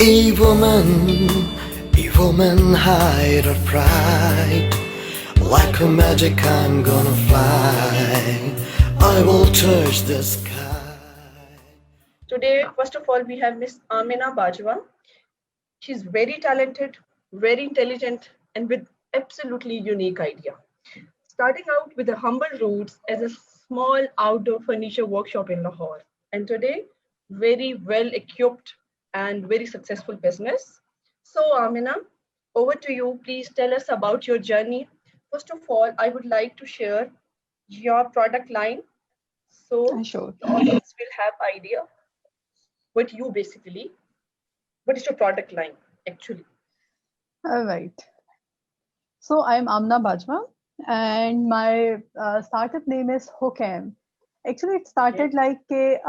Evil men hide our pride. Like a magic I'm gonna fly. I will touch the sky. Today, first of all, we have Miss Amina Bajwa. She's very talented, very intelligent, and with absolutely unique idea. Starting out with the humble roots as a small outdoor furniture workshop in Lahore, and today, very well equipped and very successful business. So, Amina, over to you. Please tell us about your journey. First of all, I would like to share your product line so Sure. the audience will have idea what you basically, what is your product line actually. All right. So I'm Amna Bajwa, and my startup name is Hokam. Actually, it Okay. started like a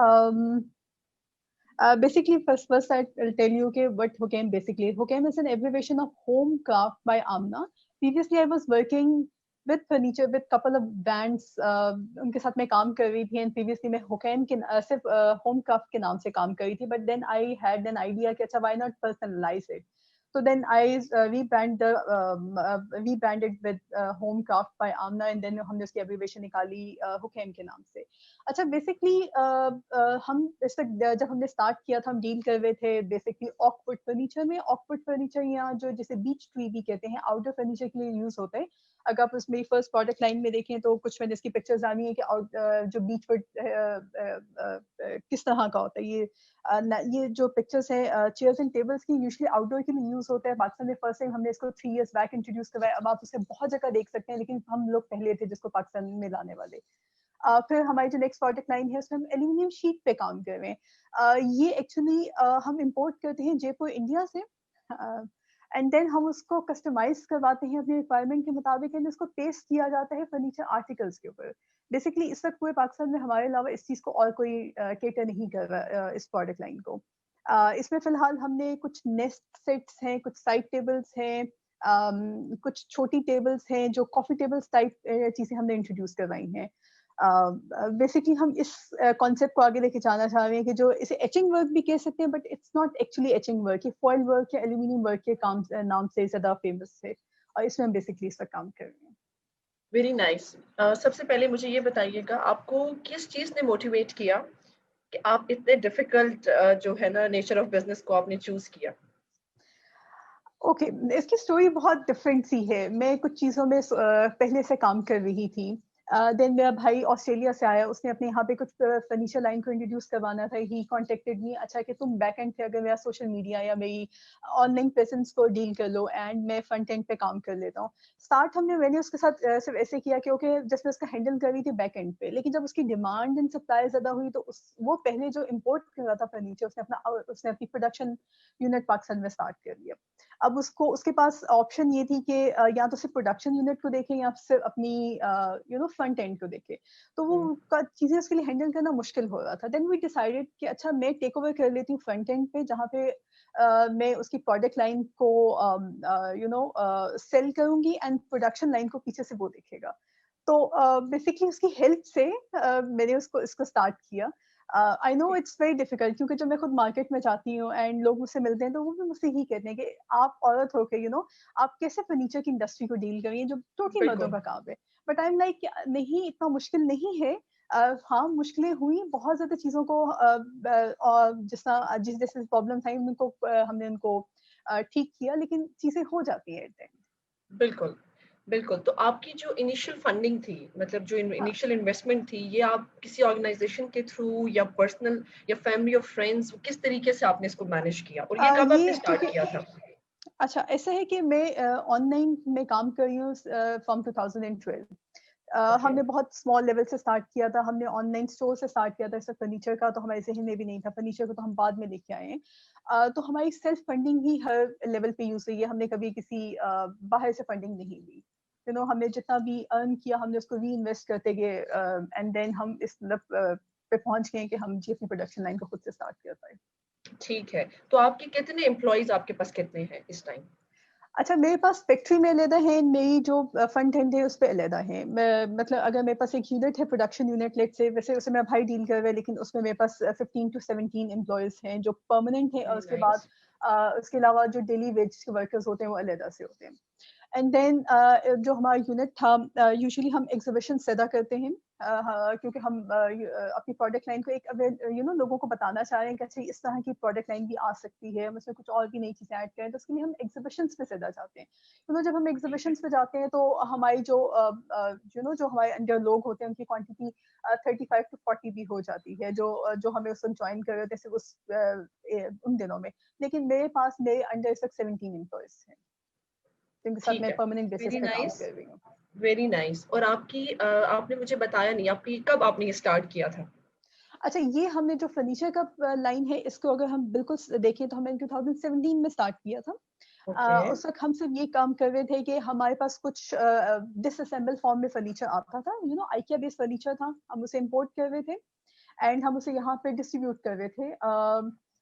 basically first I'll tell you okay, what Hokam basically. Hokam is an abbreviation of Home Craft by Amna. Previously, I was working with furniture with couple of brands. उनके साथ मैं काम कर रही थी, and previously मैं Hokam के सिर्फ Home Craft के नाम से काम कर रही थी. But then I had an idea कि अच्छा why not personalize it. So then I rebranded with Home Craft by Amna, and then हमने उसकी abbreviation निकाली Hokam के नाम से. अच्छा बेसिकली हम इस वक्त जब हमने स्टार्ट किया था हम डील कर रहे थे बेसिकली ऑकवुड फर्नीचर में. ऑकवुड फर्नीचर या जो जैसे बीच ट्री भी कहते हैं, आउटडोर फर्नीचर के लिए यूज होता है. अगर आप उसमें फर्स्ट प्रोडक्ट लाइन में देखें तो कुछ मैंने इसकी पिक्चर्स आनी है कि जो बीच वुड किस तरह का होता है. ये जो पिक्चर्स है चेयर्स एंड टेबल्स की यूजुअली आउटडोर के लिए यूज होता है. पाकिस्तान में फर्स्ट टाइम हमने इसको 3 years बैक इंट्रोड्यूस करवाया. अब आप उसे बहुत जगह देख सकते हैं, लेकिन हम लोग पहले थे जिसको पाकिस्तान में लाने वाले. फिर हमारी जो नेक्स्ट प्रोडक्ट लाइन है उसमें हम एल्यूमिनियम शीट पे काम कर रहे हैं. ये एक्चुअली हम इंपोर्ट करते हैं जयपुर इंडिया से, एंड देन हम उसको कस्टमाइज करवाते हैं अपने रिक्वायरमेंट के मुताबिक, एंड उसको पेस्ट किया जाता है फर्नीचर आर्टिकल्स के ऊपर. बेसिकली इस वक्त पूरे पाकिस्तान में हमारे अलावा इस चीज़ को और कोई केटर नहीं कर रहा इस प्रोडक्ट लाइन को. इसमें फिलहाल हमने कुछ नेस्ट सेट्स हैं, कुछ साइड टेबल्स हैं, कुछ छोटी टेबल्स हैं, जो कॉफी टेबल्स टाइप चीज़ें हमने इंट्रोड्यूस करवाई हैं. बेसिकली हम इस कॉन्सेप्ट को आगे लेके जाना चाह रहे हैं कि जो इसे एचिंग वर्क भी कह सकते हैं, but it's not actually etching work. ये फॉइल वर्क या एल्यूमिनियम वर्क के काम नाम से ज़्यादा फेमस है, और इसमें हम बेसिकली इस पर काम कर रहे हैं. Very nice. सबसे पहले मुझे ये बताइएगा आपको किस चीज ने मोटिवेट किया कि आप इतने डिफिकल्ट जो है ना नेचर ऑफ बिजनेस को आपने चूज किया. ओके इसकी स्टोरी बहुत डिफरेंट सी है. मैं कुछ चीज़ों में पहले से काम कर रही थी. देन मेरा भाई ऑस्ट्रेलिया से आया, उसने अपने यहाँ पे कुछ फर्नीचर लाइन को इंट्रोड्यूस करवाना था. ही कॉन्टेक्टेड मी, अच्छा कि तुम बैक एंड पे अगर मेरा सोशल मीडिया या मेरी ऑनलाइन प्रेजेंस को डील कर लो, एंड मैं फ्रंट एंड पे काम कर लेता हूँ. स्टार्ट मैंने उसके साथ सिर्फ ऐसे किया कि ओके जस्ट मैं उसका हैंडल कर रही थी बैक एंड पे, लेकिन जब उसकी डिमांड एंड सप्लाई ज्यादा हुई तो वो पहले जो इम्पोर्ट कर रहा था फर्नीचर उसने अपनी प्रोडक्शन यूनिट पाकिस्तान में स्टार्ट कर लिया. अब उसके पास ऑप्शन ये थी कि या तो सिर्फ प्रोडक्शन यूनिट को देखे या सिर्फ अपनी फ्रंट एंड को देखे. तो वो चीजें उसके लिए हैंडल करना मुश्किल हो रहा था. देन वी डिसाइडेड कि अच्छा मैं टेक ओवर कर लेती हूँ फ्रंट एंड पे, जहाँ पे मैं उसकी प्रोडक्ट लाइन को सेल करूंगी एंड प्रोडक्शन लाइन को पीछे से वो देखेगा. तो बेसिकली उसकी हेल्प से मैंने इसको स्टार्ट किया. I know it's very difficult, क्योंकि जब मैं खुद मार्केट में जाती हूँ एंड लोग मुझसे मिलते हैं तो वो भी मुझसे ही कहते हैं कि आप औरत हो के आप कैसे फर्नीचर की इंडस्ट्री को डील कर रही हैं जो टोटली मर्दों का काम है. बट आई एम लाइक नहीं, इतना मुश्किल नहीं है. हाँ मुश्किलें हुई बहुत ज्यादा चीजों को, और जिस जैसे प्रॉब्लम आई उनको हमने उनको ठीक किया, लेकिन चीजें हो जाती हैं. बिल्कुल बिल्कुल. तो आपकी जो इनिशियल फंडिंग थी, मतलब जो इनिशियल इन्वेस्टमेंट थी, ये आप किसी ऑर्गेनाइजेशन के थ्रू या पर्सनल या फैमिली और फ्रेंड्स, किस तरीके से आपने इसको मैनेज किया और ये कब आपने स्टार्ट किया था? अच्छा ऐसा है कि मैं ऑनलाइन में काम कर रही हूँ फ्रॉम 2012. हमने बहुत स्मॉल लेवल से स्टार्ट किया था. हमने ऑनलाइन स्टोर से स्टार्ट किया था. इसका फर्नीचर का तो हमारे जहन में भी नहीं था. फर्नीचर को तो हम बाद में लेके आए हैं. तो हमारी सेल्फ फंडिंग ही हर लेवल पे यूज हुई है. हमने कभी किसी बाहर से फंडिंग नहीं ली. हमने जितना भी अर्न किया हमने उसको री इन्वेस्ट करते गए, एंड देन हम इस पे पहुंच गए कि हम अपनी प्रोडक्शन लाइन को खुद से स्टार्ट कर पाए. ठीक है. तो आपके कितने एम्प्लॉइज आपके पास कितने हैं इस टाइम? अच्छा मेरे पास फैक्ट्री में अलहदा है, मेरी जो फ्रंट एंड है उस पर अलहदा है. मतलब अगर मेरे पास एक यूनिट है प्रोडक्शन यूनिट लेट से, वैसे उसे मेरा भाई डील कर रहा है, लेकिन उसमें मेरे पास 15 to 17 एम्प्लॉयज हैं जो परमानेंट है, और उसके बाद اس کے علاوہ جو ڈیلی ویج کے ورکرز ہوتے ہیں وہ علیحدہ سے ہوتے ہیں. اینڈ دین جو ہمارا یونٹ تھا, یوزلی ہم ایگزیبیشن سیدا کرتے ہیں کیونکہ ہم اپنی پروڈکٹ لائن کو ایک لوگوں کو بتانا چاہ رہے ہیں کہ اچھا اس طرح کی پروڈکٹ لائن بھی آ سکتی ہے, ہم اس میں کچھ اور بھی نئی چیزیں ایڈ کریں, تو اس کے لیے ہم ایگزیبیشنس پہ سیدا جاتے ہیں. جب ہم ایگزیبیشنس پہ جاتے ہیں تو ہماری جو ہمارے انڈر لوگ ہوتے ہیں ان کی کوانٹٹی 35 to 40 بھی ہو جاتی ہے جو ہمیں اس وقت جوائن کر رہے تھے ان دنوں میں. لیکن میرے پاس میرے انڈر اس وقت 17 امپلائیز ہیں جن کے ساتھ میں پرماننٹ بیسس پہ کام کر رہی ہوں. Very nice. اور آپ نے مجھے بتایا نہیں کب آپ نے اسٹارٹ کیا تھا؟ اچھا, یہ ہم نے جو فرنیچر کا لائن ہے اس کو اگر ہم بالکل دیکھیں تو ہم نے 2017 میں اسٹارٹ کیا تھا. اس وقت ہم صرف یہ کام کر رہے تھے کہ ہمارے پاس کچھ ڈس اسمبل فارم میں فرنیچر آتا تھا, آئیکیا بیس فرنیچر تھا, ہم اسے امپورٹ کر رہے تھے اینڈ ہم اسے یہاں پہ ڈسٹریبیوٹ کر رہے تھے.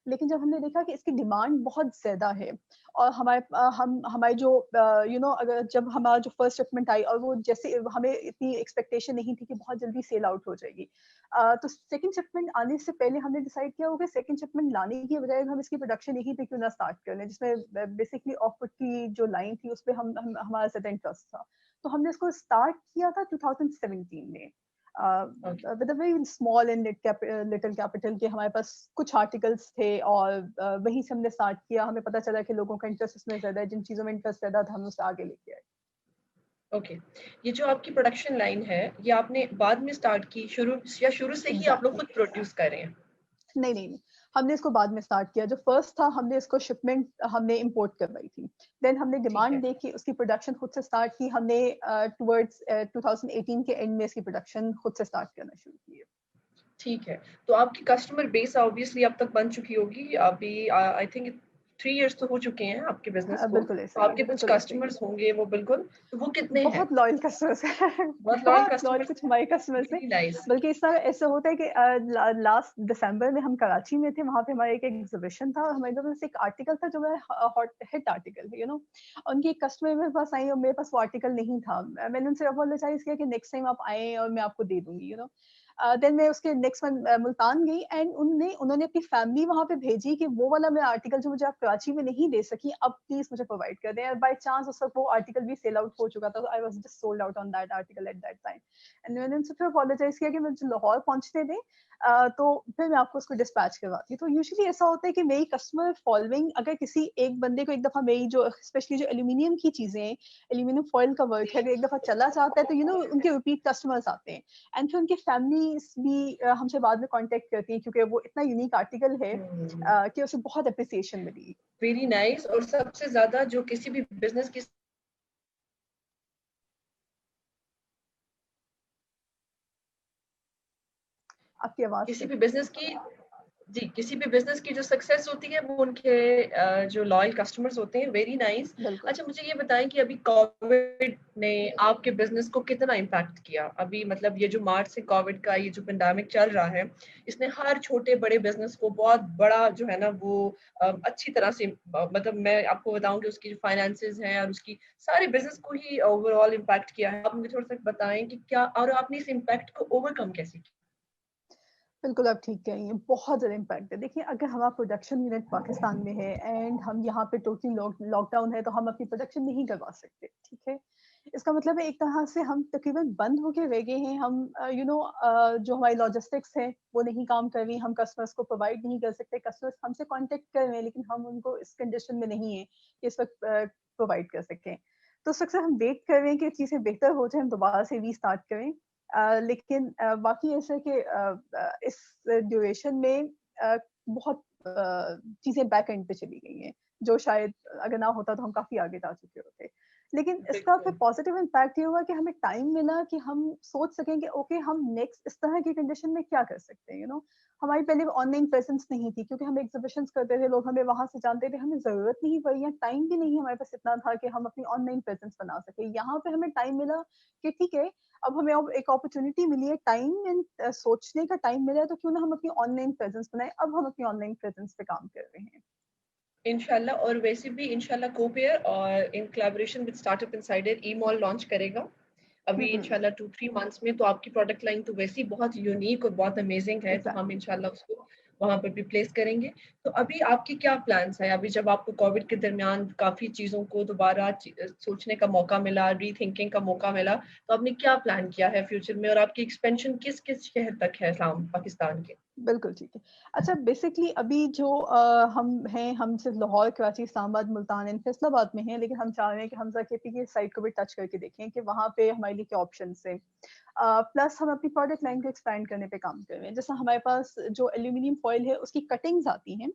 لیکن جب ہم نے دیکھا کہ اس کی ڈیمانڈ بہت زیادہ ہے اور ہماری جو اگر جب ہمارا جو فرسٹ شپمنٹ آئی اور وہ جیسے ہمیں اتنی ایکسپیکٹیشن نہیں تھی کہ بہت جلدی سیل آؤٹ ہو جائے گی, تو سیکنڈ شپمنٹ آنے سے پہلے ہم نے ڈیسائیڈ کیا ہوگا سیکنڈ شپمنٹ لانے کی بجائے ہم اس کی پروڈکشن یہیں پہ کیوں نہ اسٹارٹ کر لیں, جس میں بیسکلی آف فٹ کی جو لائن تھی اس پہ ہمارا زیادہ انٹرسٹ تھا. تو ہم نے اس کو اسٹارٹ کیا تھا 2017 میں with a very small and little capital کہ ہمارے پاس کچھ آرٹیکلس تھے اور وہیں سے ہم نے اسٹارٹ کیا. ہمیں پتا چلا کہ لوگوں کا انٹرسٹ اس میں زیادہ ہے, جن چیزوں میں انٹرسٹ زیادہ تھا ہم اسے آگے لے کے آئے. اوکے, یہ جو آپ کی پروڈکشن لائن ہے یہ آپ نے بعد میں اسٹارٹ کی شروع سے ہی آپ لوگ خود پروڈیوس کر رہے ہیں؟ نہیں, ہم نے اس کو بعد میں اسٹارٹ کیا. جو فرسٹ تھا ہم نے اس کو شپمنٹ ہم نے امپورٹ کروائی تھی, دین ہم نے ڈیمانڈ دیکھی اس کی پروڈکشن خود سے اسٹارٹ کی. ہم نے ٹورڈز 2018 کے اینڈ میں اس کی پروڈکشن خود سے اسٹارٹ کرنا شروع کی ہے. ٹھیک ہے, تو آپ کی کسٹمر بیس آبویسلی اب تک بن چکی ہوگی, ابھی آئی تھنک 3 ایئرس تو ہو چکے ہیں آپ کے بزنس کو, بالکل ایسے تو آپ کے کچھ کسٹمرز ہوں گے وہ بالکل, تو وہ کتنے ہیں؟ بہت لائل کسٹمرز ہیں, بہت بہت لائل کچھ ہمارے کسٹمرز ہیں. نائس. بلکہ اس طرح ایسا ہوتا ہے کہ لاسٹ دسمبر میں ہم کراچی میں تھے, وہاں پہ ہمارے ایک ایگزیبیشن تھا, ہمارے پاس ایک آرٹیکل تھا جو میرا ہٹ آرٹیکل ہے ان کی ایک کسٹمر میرے پاس آئی اور میرے پاس وہ آرٹیکل نہیں تھا. میں نے ان سے اپولوجائز کیا کہ نیکسٹ ٹائم آپ آئیں اور میں آپ کو دے دوں گی. دین میں اس کے نیکسٹ منتھ ملتان گئی اینڈ انہوں نے اپنی فیملی وہاں پہ بھیجی کہ وہ والا میرا آرٹیکل جو مجھے آپ کراچی میں نہیں دے سکی اب پلیز مجھے پرووائڈ کر دیں. بائی چانس اس وقت وہ آرٹیکل بھی سیل آؤٹ ہو چکا تھا, I was just sold out on that article at that time. And میں نے ان سے پھر اپولوجائز کیا کہ مجھے لاہور پہنچنے دیں تو پھر میں آپ کو اس کو ڈسپیچ کرواتی. تو یوزلی ایسا ہوتا ہے کہ میری کسٹمر فالوئنگ اگر کسی ایک بندے کو ایک دفعہ میری جو اسپیشلی جو ایلومینیم کی چیزیں ہیں, ایلومینیم فوائل کا ورک ہے, اگر ایک دفعہ چلا جاتا ہے تو ان کے ریپیٹ کسٹمرز آتے ہیں اینڈ پھر ان کی فیملیز بھی ہم سے بعد میں کانٹیکٹ کرتی ہیں کیونکہ وہ اتنا یونیک آرٹیکل ہے کہ اسے بہت اپریسیشن ملی. Very nice. اور سب سے زیادہ جو کسی بھی بزنس کی آپ کی آواز کسی بھی بزنس کی جو سکسیس ہوتی ہے وہ ان کے جو لائل کسٹمرز ہوتے ہیں. Very nice. اچھا مجھے یہ بتائیں کہ ابھی کووڈ نے آپ کے بزنس کو کتنا امپیکٹ کیا؟ ابھی مطلب یہ جو مارچ سے کووڈ کا یہ جو پینڈیمک چل رہا ہے اس نے ہر چھوٹے بڑے بزنس کو بہت بڑا جو ہے نا وہ اچھی طرح سے, مطلب میں آپ کو بتاؤں کہ اس کی جو فائنانسز ہیں اور اس کی سارے بزنس کو ہی اوور آل امپیکٹ کیا ہے. آپ مجھے تھوڑا سا بتائیں کہ کیا اور آپ نے اس امپیکٹ کو اوور کم کیسے کیا؟ بالکل آپ ٹھیک کہیں گے, بہت زیادہ امپیکٹ ہے. دیکھیے اگر ہمارا پروڈکشن یونٹ پاکستان میں ہے اینڈ ہم یہاں پہ ٹوٹلی لاک ڈاؤن ہے تو ہم اپنی پروڈکشن نہیں کروا سکتے. ٹھیک ہے, اس کا مطلب ہے ایک طرح سے ہم تقریباً بند ہو کے رہ گئے ہیں. ہم جو ہماری لاجسٹکس ہے وہ نہیں کام کر رہی, ہم کسٹمرس کو پرووائڈ نہیں کر سکتے. کسٹمرس ہم سے کانٹیکٹ کر رہے ہیں لیکن ہم ان کو اس کنڈیشن میں نہیں ہیں کہ اس وقت پرووائڈ کر سکیں. تو اس وقت ہم ویٹ کر رہے ہیں کہ چیزیں بہتر ہو جائیں, ہم دوبارہ سے ری اسٹارٹ کریں. لیکن باقی ایسا کہ اس ڈیوریشن میں بہت چیزیں بیک اینڈ پہ چلی گئی ہیں جو شاید اگر نہ ہوتا تو ہم کافی آگے جا چکے ہوتے. لیکن اس کا پھر پازیٹیو امپیکٹ یہ ہوا کہ ہمیں ٹائم ملا کہ ہم سوچ سکیں کہ اوکے ہم نیکسٹ اس طرح کی کنڈیشن میں کیا کر سکتے ہیں. ہماری پہلے آن لائن پریزنس نہیں تھی کیونکہ ہم ایگزیبیشنس کرتے تھے, لوگ ہمیں وہاں سے جانتے تھے, ہمیں ضرورت نہیں پڑی, ٹائم بھی نہیں ہمارے پاس اتنا تھا کہ ہم اپنی آن لائن پریزنس بنا سکیں. یہاں پہ ہمیں ٹائم ملا کہ ٹھیک ہے اب ہمیں ایک اپرچونٹی ملی ہے, ٹائم اینڈ سوچنے کا ٹائم ملا ہے, تو کیوں نہ ہم اپنی آن لائن پریزنس بنائیں. اب ہم اپنی آن لائن پریزنس پہ کام کر رہے ہیں انشاءاللہ. اور ویسے بھی انشاءاللہ کوپیئر اور in collaboration with startup insider e mall launch کرے گا ابھی انشاءاللہ 2-3 منتھس میں. تو آپ کی پروڈکٹ لائن تو ویسے ہی بہت یونیک اور بہت امیزنگ ہے, تو ہم انشاءاللہ اس کو वहाँ पर भी प्लेस करेंगे। तो अभी आपके क्या प्लान्स हैं? अभी जब आपको कोविड के दरमियान काफ़ी चीज़ों को दोबारा सोचने का मौका मिला, रीथिंकिंग का मौका मिला, तो आपने क्या प्लान किया है फ्यूचर में और आपकी एक्सपेंशन किस-किस शहर तक है इस्लाम पाकिस्तान के? बिल्कुल ठीक है। अच्छा बेसिकली अभी जो हम हैं, हम सिर्फ़ लाहौर, कराची, इस्लामाबाद, मुल्तान एंड फैसलाबाद में हैं, लेकिन हम चाह रहे हैं कि हमज़ा केपी की साइट को भी टच करके देखें कि वहाँ पे हमारे लिए क्या ऑप्शंस हैं। प्लस हम अपनी प्रोडक्ट लाइन को एक्सपैंड करने पे काम कर रहे हैं। जैसे हमारे पास जो एल्यूमीनियम फॉइल है उसकी कटिंग्स आती हैं,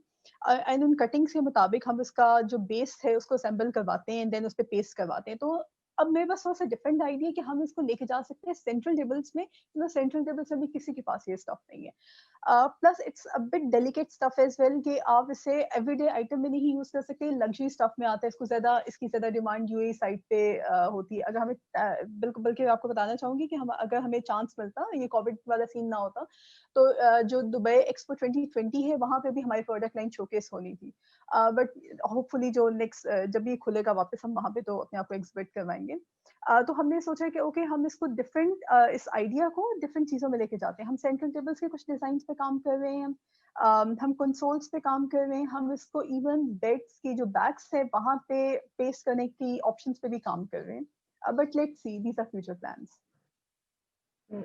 एंड उन कटिंग्स के मुताबिक हम उसका जो बेस है उसको असेंबल करवाते हैं एंड देन उस पे पेस्ट करवाते हैं। तो अब मेरे पास थोड़ा-सा डिफरेंट आइडिया है कि हम इसको लेके जा सकते हैं सेंट्रल टेबल्स में, मतलब सेंट्रल टेबल्स में भी किसी के पास ये स्टफ नहीं है। Plus it's a bit delicate stuff as well कि आप इसे एवरीडे आइटम में नहीं यूज़ कर सकते, लग्जरी स्टफ में आता है, इसकी ज़्यादा डिमांड यूएई साइट पे होती है। अगर हमें बिल्कुल, बल्कि आपको बताना चाहूँगी कि अगर हमें चांस मिलता, ये कोविड वाला सीन ना होता, तो जो दुबई एक्सपो 2020 है, वहाँ पे भी हमारी प्रोडक्ट लाइन शोकेस होनी थी। बट होपफुली जो नेक्स्ट जब भी खुलेगा वापस, हम वहाँ पे तो अपने आप को एग्ज़िबिट करवाएँगे। तो हमने सोचा कि ओके हम इसको डिफरेंट इस आइडिया को डिफरेंट चीज़ों में लेके जाते हैं। हम सेंट्रल टेबल्स के कुछ डिज़ाइन्स पे काम कर रहे हैं, हम कंसोल्स पे काम कर रहे हैं, हम इसको इवन बेड्स की जो बैक्स है वहाँ पे पेस्ट करने की ऑप्शंस पे भी काम कर रहे हैं। But let's see, these are future plans.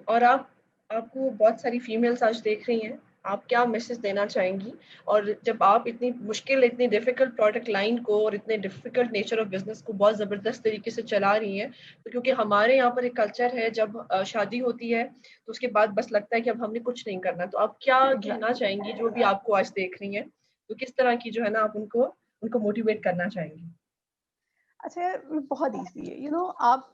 और आपको बहुत सारी फीमेल्स आज देख रही हैं, आप क्या मैसेज देना चाहेंगी? और जब आप इतनी मुश्किल, इतनी डिफ़िकल्ट प्रोडक्ट लाइन को और इतने डिफ़िकल्ट नेचर ऑफ बिज़नेस को बहुत ज़बरदस्त तरीके से चला रही हैं, तो क्योंकि हमारे यहाँ पर एक कल्चर है, जब शादी होती है, तो उसके बाद बस लगता है कि अब हमने कुछ नहीं करना। तो आप क्या कहना चाहेंगी जो भी आपको आज देख रही हैं? तो किस तरह की जो है ना आप उनको मोटिवेट करना चाहेंगी? अच्छा, बहुत ईज़ी है। आप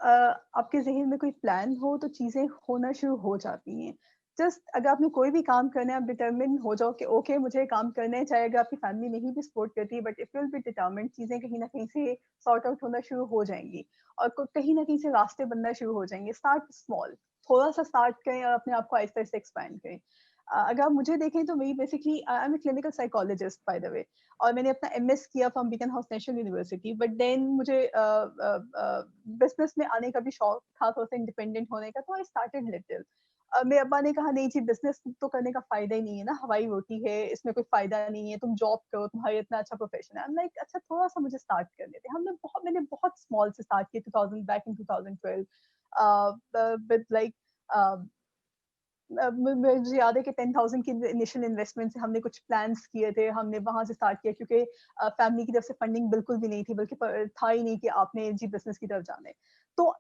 आपके ज़हन में कोई प्लान हो तो चीज़ें होना शुरू हो जाती हैं। जस्ट अगर आपने कोई भी काम करना है, आप डिटरमिन्ड हो जाओ कि ओके मुझे ये काम करना है, चाहे अगर आपकी फैमिली नहीं भी सपोर्ट करती है, but if you will be determined, चीज़ें कहीं न कहीं से सॉर्ट आउट होना शुरू हो जाएँगी और कहीं न कहीं से रास्ते बनना शुरू हो जाएँगे। स्टार्ट स्मॉल, थोड़ा-सा स्टार्ट करें और अपने आप को आहिस्ता-आहिस्ता एक्सपैंड करें। अगर आप मुझे देखें तो मेरी basically I am a clinical psychologist by the way, और मैंने अपना एमएस किया from Beaconhouse National University, but then मुझे बिजनेस में आने का भी शौक था, थोड़ा सा इंडिपेंडेंट होने का, तो आई स्टार्टेड लिटिल। मेरे अब्बा ने कहा नहीं जी, बिजनेस तो करने का फायदा ही नहीं है ना, हवाई रोटी है, इसमें कोई फायदा नहीं है, तुम जॉब करो, तुम्हारा इतना अच्छा प्रोफेशन है। आई एम लाइक अच्छा थोड़ा सा मुझे स्टार्ट कर लेते। मैंने बहुत स्मॉल से स्टार्ट किया 2000 बैक इन 2012 विद लाइक मुझे याद है कि 10,000 की इनिशियल इन्वेस्टमेंट से हमने कुछ प्लान्स किए थे, हमने वहाँ से स्टार्ट किया, क्योंकि फैमिली की तरफ से फंडिंग बिल्कुल भी नहीं थी, बल्कि था ही नहीं कि आपने जी बिजनेस की तरफ जाना है। तो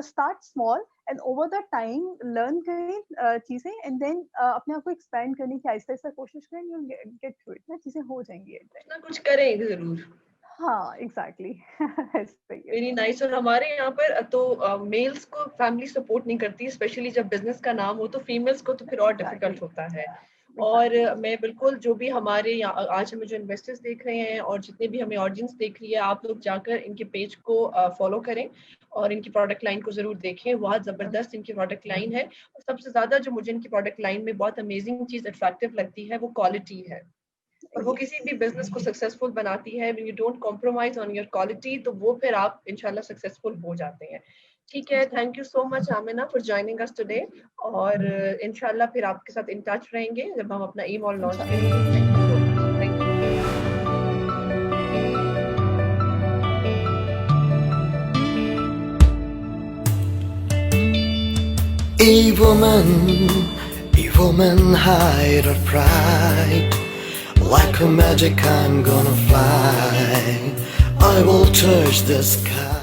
start small and over the time learn करें चीज़ें, एंड देन अपने आप को एक्सपैंड करने की आहिस्ता-आहिस्ता कोशिश करें, you will get through it ना, चीज़ें हो जाएँगी एट द कुछ एंड। ना कुछ करें ज़रूर। हाँ, एग्ज़ैक्टली सही है। Very nice. और हमारे यहाँ पर तो मेल्स को फैमिली सपोर्ट नहीं करती, स्पेशली जब बिजनेस का नाम हो, तो फीमेल्स को तो फिर और डिफिकल्ट एग्ज़ैक्टली, होता है। और एग्ज़ैक्टली। मैं बिल्कुल, जो भी हमारे यहाँ आज हमें जो इन्वेस्टर्स देख रहे हैं और जितने भी हमें ऑडियंस देख रही है, आप लोग जाकर इनके पेज को फॉलो करें और इनकी प्रोडक्ट लाइन को जरूर देखें। बहुत जबरदस्त इनकी प्रोडक्ट लाइन है। और सबसे ज्यादा जो मुझे इनकी प्रोडक्ट लाइन में बहुत अमेजिंग चीज अट्रैक्टिव लगती है, वो क्वालिटी है। और वो किसी यस। भी बिजनेस को सक्सेसफुल बनाती है। When you don't compromise on your quality, तो वो फिर आप इंशाल्लाह सक्सेसफुल हो जाते हैं। ठीक है, जी। Thank you so much Amina for joining us today. और इंशाल्लाह फिर आपके साथ इन टच रहेंगे जब हम अपना ई मॉल लॉन्च इंशाल्लाह। करेंगे। Thank you so much. Thank you. Evil men hide her pride. Like a magic I'm gonna fly. I will touch the sky.